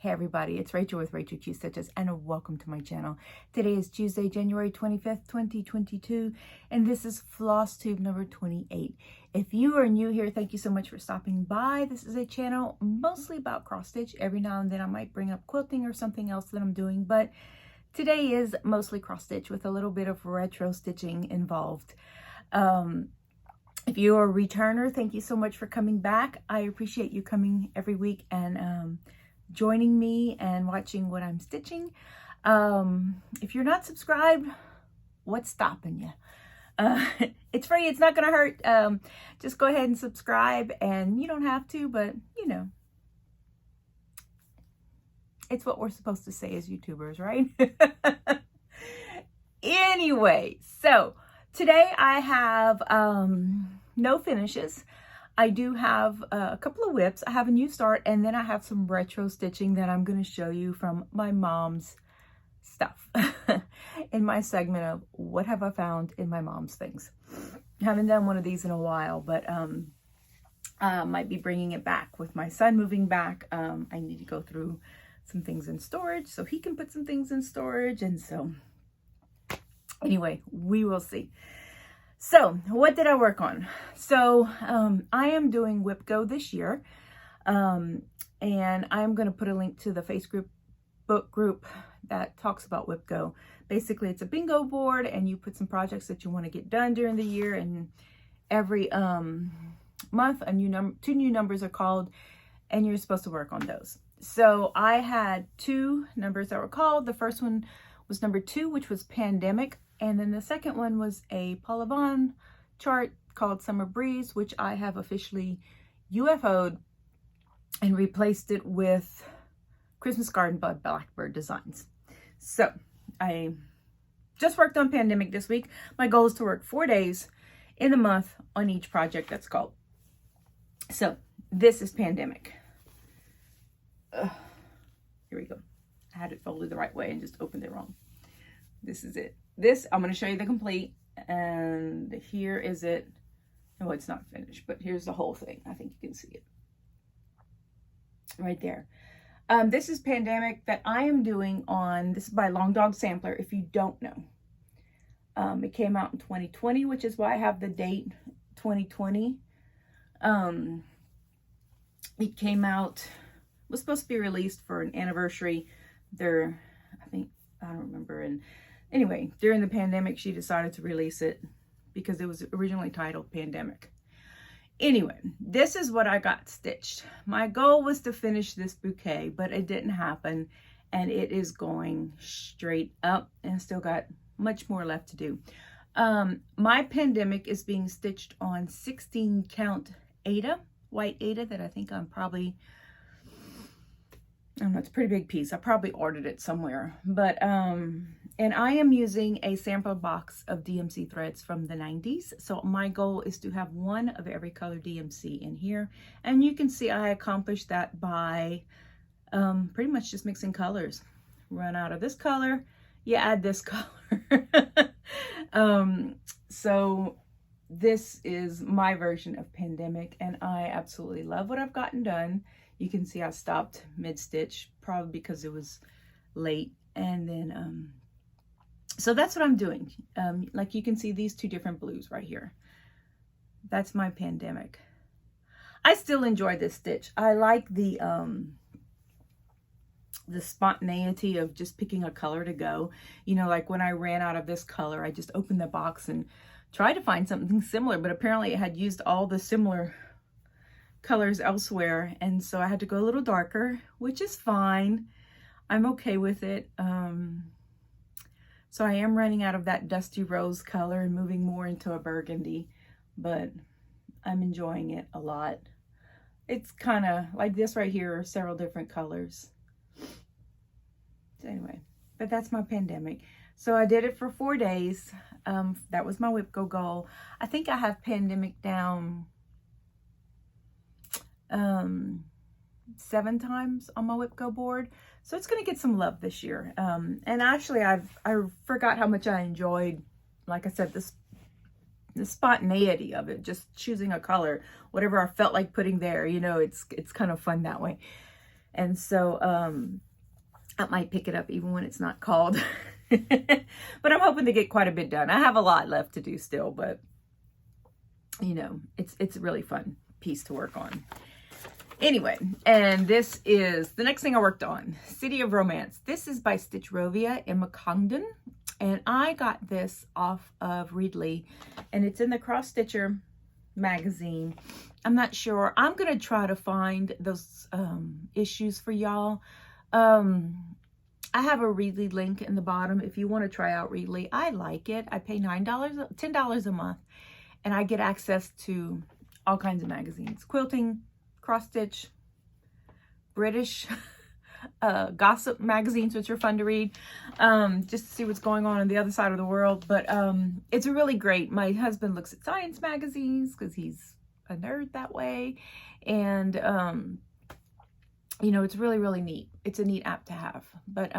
Hey everybody, it's Rachel with Rachel Q Stitches and welcome to my channel. Today is Tuesday, January 25th, 2022, and this is FlossTube number 28. If you are new here, thank you so much for stopping by. This is a channel mostly about cross stitch. Every now and then I might bring up quilting or something else that I'm doing, but today is mostly cross stitch with a little bit of retro stitching involved. If you're a returner, thank you so much for coming back. I appreciate you coming every week and joining me and watching what I'm stitching. If you're not subscribed, what's stopping you? It's free, it's not gonna hurt. Just go ahead and subscribe, and you don't have to, but you know, it's what we're supposed to say as YouTubers, right? Anyway, so today I have no finishes. I do have a couple of whips. I have a new start, and then I have some retro stitching that I'm going to show you from my mom's stuff in my segment of what have I found in my mom's things. I haven't done one of these in a while, but I might be bringing it back with my son moving back. I need to go through some things in storage so he can put some things in storage, and so anyway, we will see. So what did I work on? So I am doing Whip Go this year, and I'm going to put a link to the Facebook group that talks about Whip Go. Basically, it's a bingo board, and you put some projects that you want to get done during the year, and every month two new numbers are called, and you're supposed to work on those. So I had two numbers that were called. The first one was number 2, which was Pandemic. And then the second one was a Paula Vaughn chart called Summer Breeze, which I have officially UFO'd and replaced it with Christmas Garden by Blackbird Designs. So I just worked on Pandemic this week. My goal is to work 4 days in the month on each project that's called. So this is Pandemic. Here we go. I had it folded the right way and just opened it wrong. This is it. This, I'm going to show you the complete, and here is it. Oh, it's not finished, but here's the whole thing. I think you can see it right there. This is Pandemic that I am doing on, this is by Long Dog Sampler, if you don't know. It came out in 2020, which is why I have the date 2020. It came out, was supposed to be released for an anniversary. I don't remember, and anyway, during the pandemic, she decided to release it because it was originally titled Pandemic. Anyway, this is what I got stitched. My goal was to finish this bouquet, but it didn't happen, and it is going straight up, and still got much more left to do. My Pandemic is being stitched on 16 count Aida, white Aida, that I think I'm probably, I don't know, it's a pretty big piece. I probably ordered it somewhere, but and I am using a sample box of DMC threads from the 90s. So my goal is to have one of every color DMC in here. And you can see I accomplished that by pretty much just mixing colors. Run out of this color, you add this color. So this is my version of Pandemic, and I absolutely love what I've gotten done. You can see I stopped mid-stitch, probably because it was late. And then, so that's what I'm doing. Like you can see these two different blues right here. That's my Pandemic. I still enjoy this stitch. I like the spontaneity of just picking a color to go. You know, like when I ran out of this color, I just opened the box and tried to find something similar, but apparently it had used all the similar colors elsewhere, and so I had to go a little darker, which is fine. I'm okay with it. So I am running out of that dusty rose color and moving more into a burgundy, but I'm enjoying it a lot. It's kind of like this right here are several different colors. So anyway, but that's my Pandemic. So I did it for 4 days. That was my Whip Go goal. I think I have Pandemic down 7 times on my Whip Go board, so it's going to get some love this year. And actually I forgot how much I enjoyed, like I said, the spontaneity of it, just choosing a color, whatever I felt like putting there. You know, it's kind of fun that way. And so I might pick it up even when it's not called. But I'm hoping to get quite a bit done. I have a lot left to do still, but you know, it's a really fun piece to work on. Anyway, and this is the next thing I worked on, City of Romance. This is by Stitch Rovia, Emma Congdon, and I got this off of Readly, and it's in the Cross Stitcher magazine. I'm not sure. I'm gonna try to find those issues for y'all. I have a Readly link in the bottom if you want to try out Readly. I like it. I pay $10 a month, and I get access to all kinds of magazines, quilting, cross stitch, British gossip magazines, which are fun to read, just to see what's going on the other side of the world. But it's really great. My husband looks at science magazines because he's a nerd that way, and you know, it's really, really neat. It's a neat app to have. But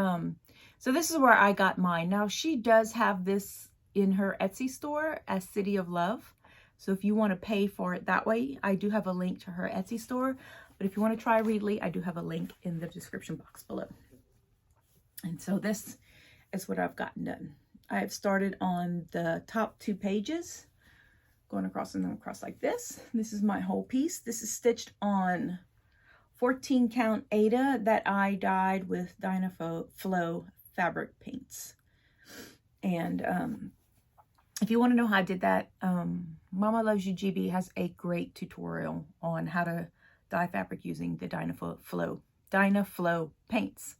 so this is where I got mine. Now, she does have this in her Etsy store as City of Love. So if you want to pay for it that way, I do have a link to her Etsy store. But if you want to try Readly, I do have a link in the description box below. And so this is what I've gotten done. I have started on the top 2 pages, going across and then across like this. This is my whole piece. This is stitched on 14 count Aida that I dyed with Dynaflow fabric paints. And if you want to know how I did that, Mama Loves You GB has a great tutorial on how to dye fabric using the Dynaflow paints.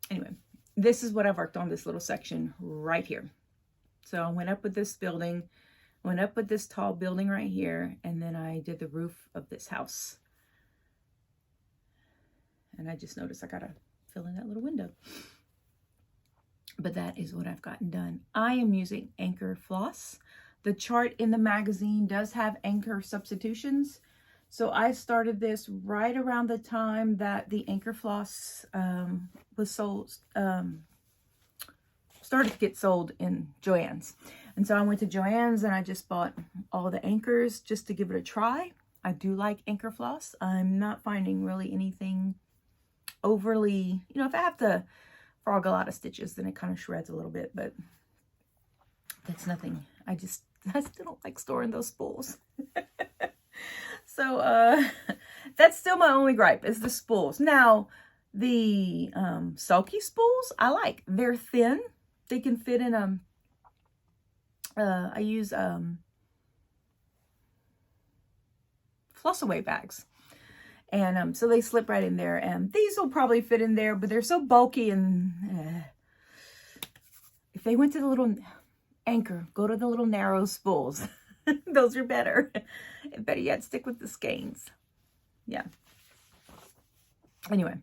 Anyway, this is what I've worked on, this little section right here. So I went up with this building, went up with this tall building right here, and then I did the roof of this house. And I just noticed I gotta fill in that little window. But that is what I've gotten done. I am using Anchor Floss. The chart in the magazine does have Anchor substitutions. So I started this right around the time that the Anchor Floss was sold, started to get sold in Joann's. And so I went to Joann's and I just bought all the anchors just to give it a try. I do like Anchor Floss. I'm not finding really anything overly, you know, if I have to frog a lot of stitches, then it kind of shreds a little bit, but that's nothing. I still don't like storing those spools. So that's still my only gripe is the spools. Now the sulky spools I like. They're thin. They can fit in I use floss away bags. And so they slip right in there, and these will probably fit in there, but they're so bulky, and if they went to the little Anchor, go to the little narrow spools. Those are better. Better yet, stick with the skeins. Yeah. Anyway,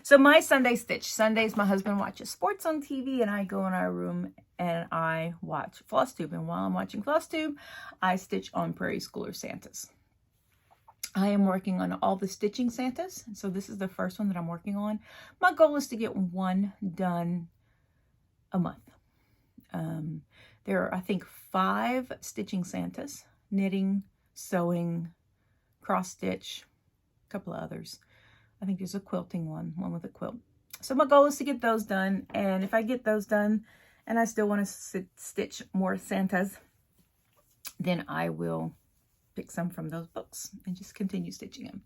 so my Sunday stitch. Sundays, my husband watches sports on TV, and I go in our room and I watch FlossTube. And while I'm watching FlossTube, I stitch on Prairie Schooler Santas. I am working on all the stitching Santas. So this is the first one that I'm working on. My goal is to get one done a month. There are, I think, 5 stitching Santas: knitting, sewing, cross stitch, a couple of others. I think there's a quilting one with a quilt. So my goal is to get those done. And if I get those done and I still want to stitch more Santas, then I will pick some from those books and just continue stitching them.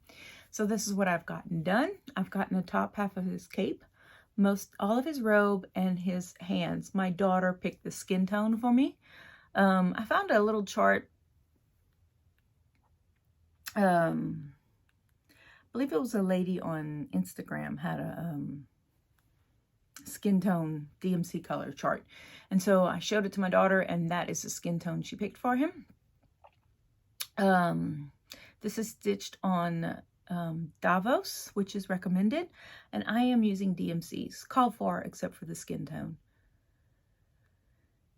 So this is what I've gotten done. I've gotten the top half of his cape, all of his robe, and his hands. My daughter picked the skin tone for me. I found a little chart. I believe it was a lady on Instagram had a skin tone DMC color chart. And so I showed it to my daughter, and that is the skin tone she picked for him. This is stitched on Davos, which is recommended, and I am using DMCs, called for except for the skin tone.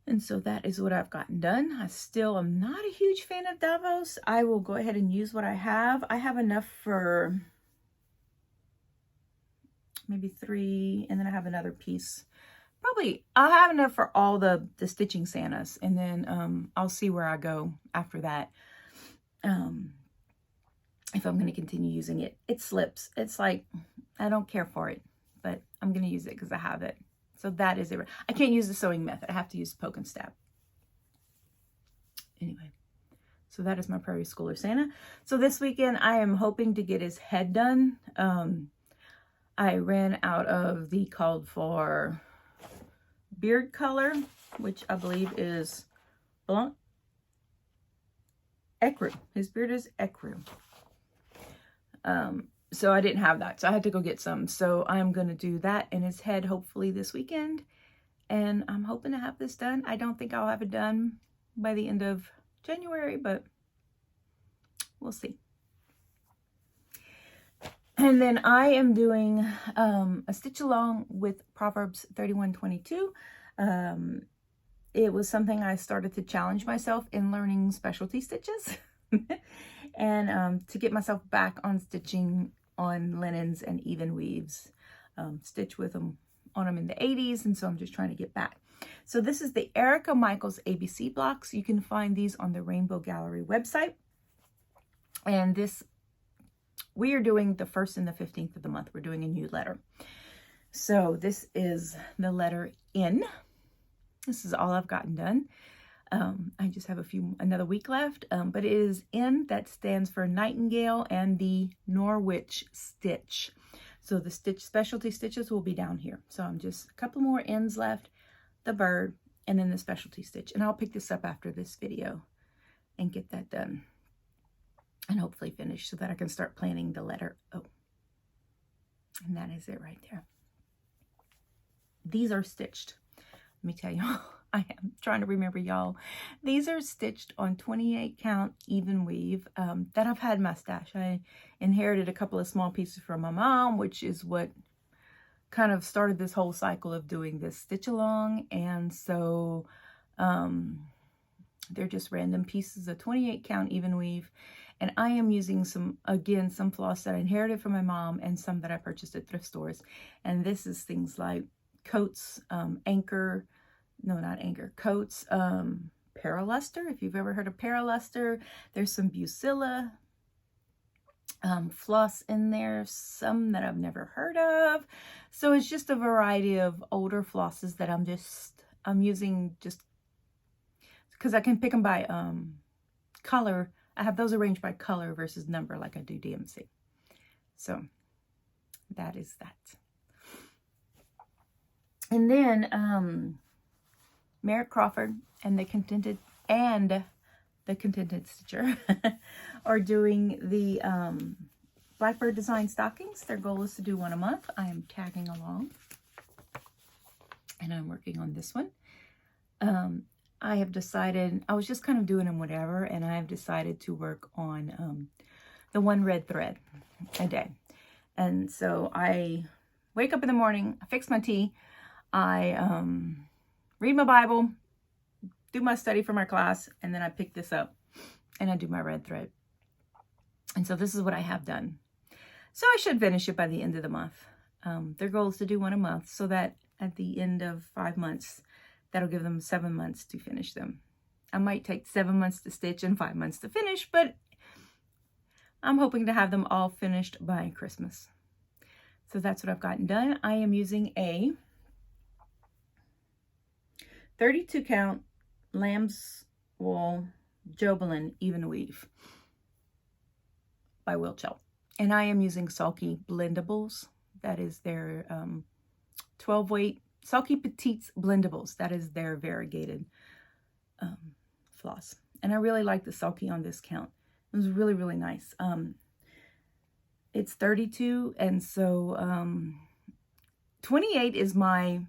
And so that is what I've gotten done. I still am not a huge fan of Davos. I will go ahead and use what I have. I have enough for maybe 3, and then I have another piece. Probably I'll have enough for all the stitching Santas, and then I'll see where I go after that. if I'm going to continue using it. It slips. It's like, I don't care for it, but I'm going to use it because I have it. So that is it. I can't use the sewing method. I have to use poke and stab. Anyway, so that is my Prairie Schooler Santa. So this weekend, I am hoping to get his head done. I ran out of the called for beard color, which I believe is blanc ecru. His beard is ecru. So I didn't have that, so I had to go get some. So I'm going to do that in his head hopefully this weekend, and I'm hoping to have this done. I don't think I'll have it done by the end of January, but we'll see. And then I am doing a stitch along with Proverbs 3122. It was something I started to challenge myself in learning specialty stitches and to get myself back on stitching on linens and even weaves. Stitch with them on them in the 80s, and so I'm just trying to get back. So this is the Erica Michaels ABC blocks. You can find these on the Rainbow Gallery website. And this, we are doing the 1st and the 15th of the month. We're doing a new letter. So this is the letter N. This is all I've gotten done. I just have another week left, but it is N, that stands for Nightingale, and the Norwich stitch. So the specialty stitches will be down here. So I'm just a couple more N's left, the bird, and then the specialty stitch. And I'll pick this up after this video and get that done and hopefully finish so that I can start planning the letter O. And that is it right there. These are stitched. Let me tell you, I am trying to remember, y'all. These are stitched on 28 count even weave that I've had in my stash. I inherited a couple of small pieces from my mom, which is what kind of started this whole cycle of doing this stitch along. And so they're just random pieces of 28 count even weave. And I am using some floss that I inherited from my mom and some that I purchased at thrift stores. And this is things like Coats, Coats, Paraluster. If you've ever heard of Paraluster, there's some Bucilla floss in there, some that I've never heard of. So it's just a variety of older flosses that I'm using just because I can pick them by color. I have those arranged by color versus number like I do DMC. So that is that. And then Merritt Crawford and the Contented Stitcher are doing the Blackbird design stockings. Their goal is to do one a month. I am tagging along and I'm working on this one. I have decided, I was just kind of doing them whatever, and I have decided to work on the one red thread a day. And so I wake up in the morning, I fix my tea, I read my Bible, do my study for my class, and then I pick this up and I do my red thread. And so this is what I have done. So I should finish it by the end of the month. Their goal is to do one a month, so that at the end of 5 months, that'll give them 7 months to finish them. I might take 7 months to stitch and 5 months to finish, but I'm hoping to have them all finished by Christmas. So that's what I've gotten done. I am using a 32 count lamb's wool Jobelin even weave by Wilchel. And I am using Sulky Blendables. That is their 12 weight Sulky Petites Blendables. That is their variegated floss. And I really like the Sulky on this count. It was really, really nice. It's 32, and so 28 is my,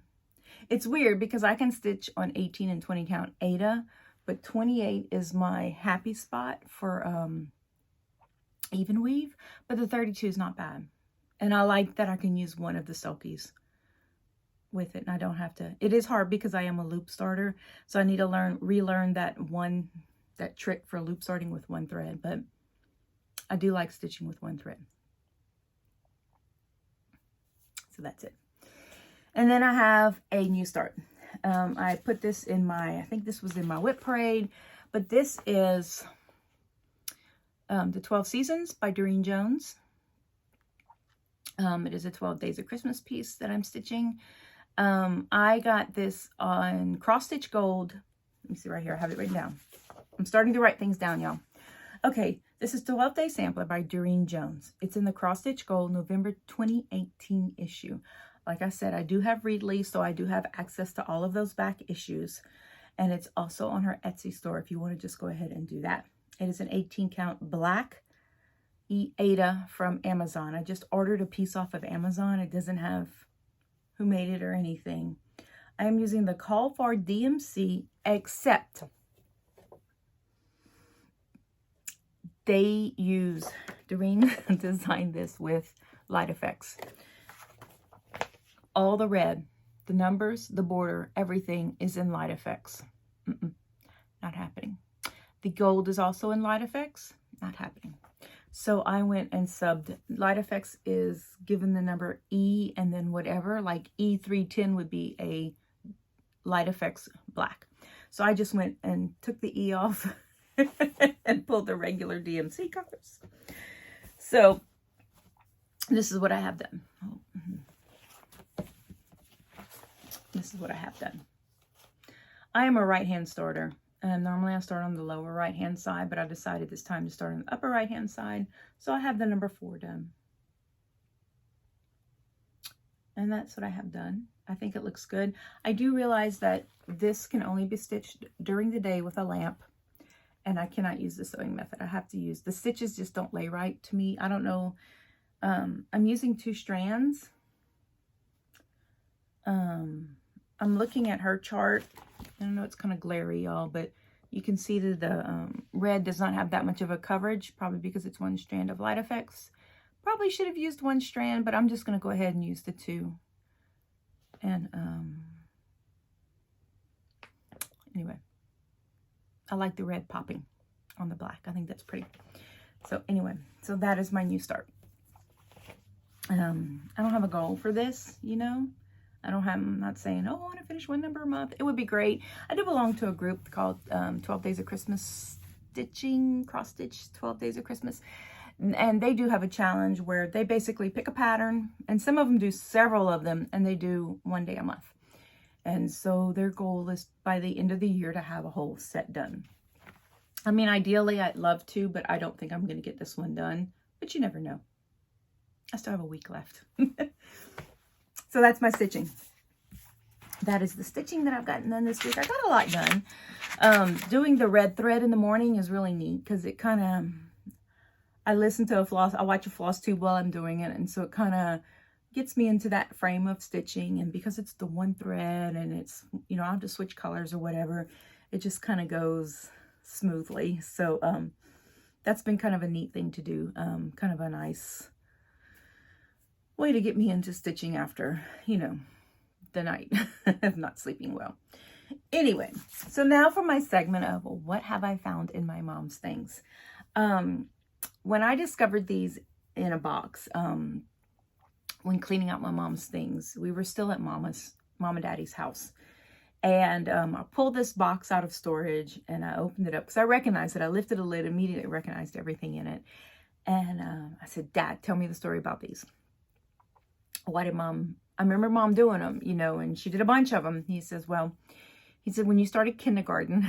it's weird because I can stitch on 18 and 20 count Ada, but 28 is my happy spot for even weave, but the 32 is not bad. And I like that I can use one of the Sulkies with it, and I don't have to. It is hard because I am a loop starter, so I need to relearn that trick for loop starting with one thread, but I do like stitching with one thread. So that's it. And then I have a new start. I put this in my, I think this was in my whip parade, but this is The 12 Seasons by Doreen Jones. It is a 12 Days of Christmas piece that I'm stitching. I got this on Cross Stitch Gold. Let me see right here. I have it written down. I'm starting to write things down, y'all. Okay, this is 12 Day Sampler by Doreen Jones. It's in the Cross Stitch Gold November 2018 issue. Like I said, I do have Readly, so I do have access to all of those back issues. And it's also on her Etsy store if you want to just go ahead and do that. It is an 18 count black Ada from Amazon. I just ordered a piece off of Amazon. It doesn't have who made it or anything. I am using the Call for DMC, except they use, Doreen designed this with light effects. All the red, the numbers, the border, everything is in light effects. Not happening. The gold is also in light effects. Not happening. So I went and subbed. Light effects is given the number E and then whatever, like E310 would be a light effects black. So I just went and took the E off and pulled the regular DMC colors. So this is what I have done. This is what I have done. I am a right-hand starter. Normally I start on the lower right-hand side, but I decided this time to start on the upper right-hand side. So I have the number 4 done. And that's what I have done. I think it looks good. I do realize that this can only be stitched during the day with a lamp. And I cannot use the sewing method. I have to use, the stitches just don't lay right to me. I don't know. I'm using 2 strands. I'm looking at her chart. I know it's kind of glary, y'all, but you can see that the red does not have that much of a coverage, probably because it's 1 strand of light effects. Probably should have used 1 strand, but I'm just going to go ahead and use the 2. And anyway, I like the red popping on the black. I think that's pretty. So anyway, so that is my new start. I don't have a goal for this, you know. I'm not saying, oh, I want to finish 1 number a month. It would be great. I do belong to a group called 12 Days of Christmas Stitching, Cross Stitch 12 Days of Christmas. And they do have a challenge where they basically pick a pattern, and some of them do several of them, and they do 1 day a month. And so their goal is by the end of the year to have a whole set done. I mean, ideally, I'd love to, but I don't think I'm going to get this one done. But you never know. I still have a week left. So that's my stitching. That is the stitching that I've gotten done this week. I got a lot done. Doing the red thread in the morning is really neat because it kind of, I listen to I watch a FlossTube while I'm doing it. And so it kind of gets me into that frame of stitching. And because it's the 1 thread and it's, you know, I'll have to switch colors or whatever, it just kind of goes smoothly. So that's been kind of a neat thing to do. Kind of a nice way to get me into stitching after, you know, the night of not sleeping well. Anyway, so now for my segment of what have I found in my mom's things. When I discovered these in a box, when cleaning out my mom's things, we were still at Mom and Daddy's house. And I pulled this box out of storage and I opened it up because I recognized it. I lifted the lid, immediately recognized everything in it. And I said, Dad, tell me the story about these. Why did Mom, I remember Mom doing them, you know, and she did a bunch of them. He says, well, he said, when you started kindergarten,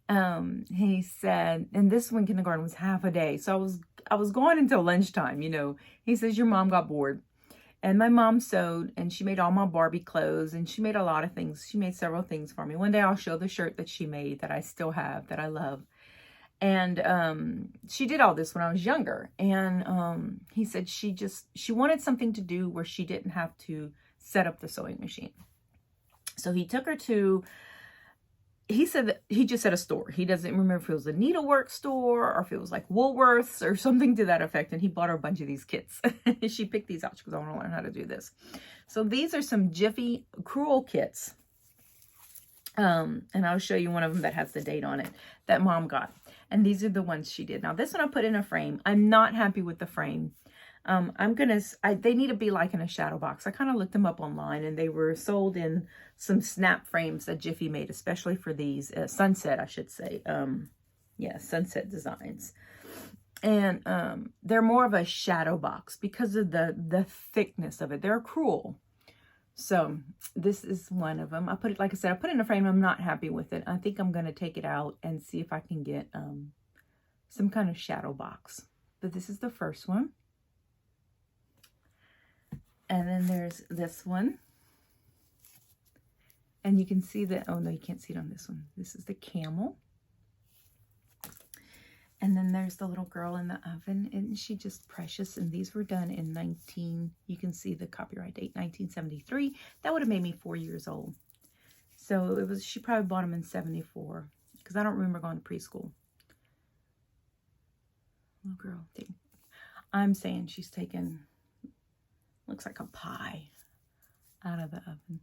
he said, and this when kindergarten was half a day. So I was going until lunchtime, you know. He says, your mom got bored. And my mom sewed and she made all my Barbie clothes and she made a lot of things. She made several things for me. One day I'll show the shirt that she made that I still have, that I love. And she did all this when I was younger. And he said she wanted something to do where she didn't have to set up the sewing machine. So he took her to, he said that he just said a store. He doesn't remember if it was a needlework store or if it was like Woolworths or something to that effect. And he bought her a bunch of these kits. She picked these out because I want to learn how to do this. So these are some Jiffy Cruel kits. And I'll show you one of them that has the date on it that Mom got. And these are the ones she did. Now this one I put in a frame. I'm not happy with the frame. They need to be like in a shadow box. I kind of looked them up online and they were sold in some snap frames that Jiffy made, especially for these, Sunset, I should say. Yeah, Sunset Designs. And they're more of a shadow box because of the thickness of it. They're crewel. So this is one of them. I put it, like I said, I put it in a frame. I'm not happy with it. I think I'm going to take it out and see if I can get some kind of shadow box. But this is the first one. And then there's this one. And you can see that, oh no, you can't see it on this one. This is the camel. And then there's the little girl in the oven, and she just precious. And these were done in you can see the copyright date, 1973. That would have made me 4 years old. So it was, she probably bought them in 74, because I don't remember going to preschool. Little girl, I'm saying she's taken, looks like a pie out of the oven.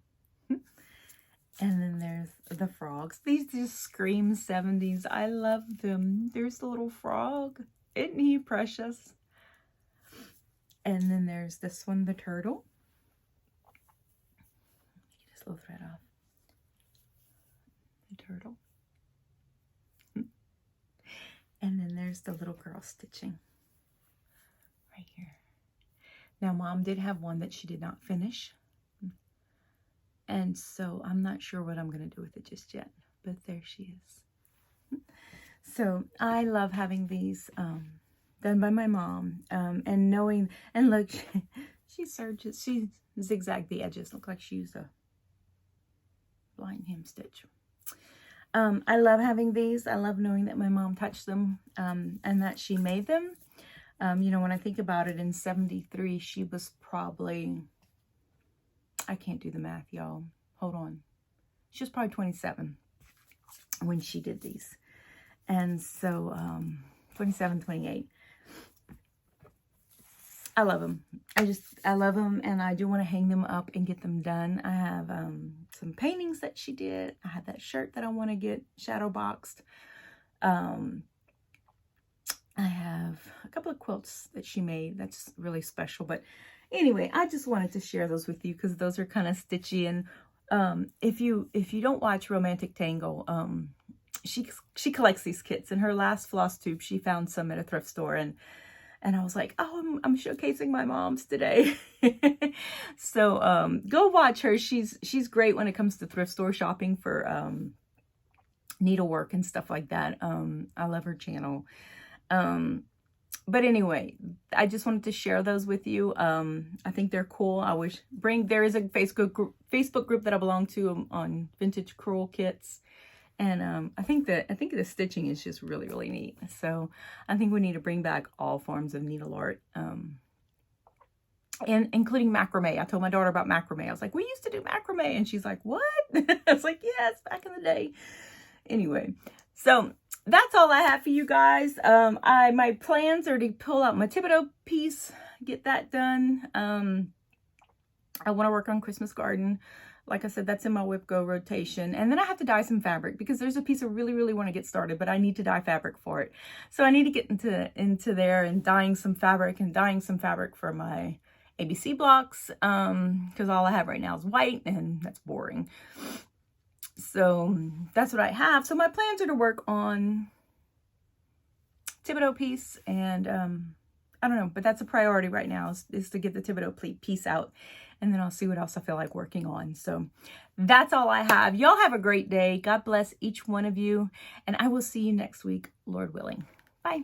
And then there's the frogs. These just scream 70s. I love them. There's the little frog. Isn't he precious? And then there's this one, the turtle. Get this little thread off. The turtle. And then there's the little girl stitching right here. Now, Mom did have one that she did not finish. And so I'm not sure what I'm going to do with it just yet, but there she is. So I love having these done by my mom, and knowing, and look, she zigzagged the edges. Look like she used a blind hem stitch. I love having these. I love knowing that my mom touched them, and that she made them. You know, when I think about it, in 73, she was probably, I can't do the math, y'all. Hold on. She was probably 27 when she did these. And so, 27, 28. I love them. I love them, and I do want to hang them up and get them done. I have some paintings that she did. I have that shirt that I want to get shadow boxed. I have a couple of quilts that she made. That's really special, but anyway, I just wanted to share those with you because those are kind of stitchy. And if you don't watch Romatic Tangle, she collects these kits. In her last FlossTube, she found some at a thrift store, and I was like, oh, I'm showcasing my mom's today. So go watch her. She's great when it comes to thrift store shopping for needlework and stuff like that. I love her channel. But anyway, I just wanted to share those with you. I think they're cool. There is a Facebook group that I belong to on vintage crewel kits. And I think the stitching is just really, really neat. So I think we need to bring back all forms of needle art, and including macrame. I told my daughter about macrame. I was like, we used to do macrame. And she's like, what? I was like, yes, back in the day. Anyway, so that's all I have for you guys. My plans are to pull out my Thibodeau piece, get that done. I want to work on Christmas garden. Like I said, that's in my Whip Go rotation. And then I have to dye some fabric because there's a piece I really, really want to get started, but I need to dye fabric for it. So I need to get into there and dyeing some fabric for my ABC blocks, because all I have right now is white, and that's boring. So that's what I have. So my plans are to work on Thibodeau piece, and I don't know, but that's a priority right now is to get the Thibodeau piece out, and then I'll see what else I feel like working on. So that's all I have. Y'all have a great day. God bless each one of you, and I will see you next week, Lord willing. Bye.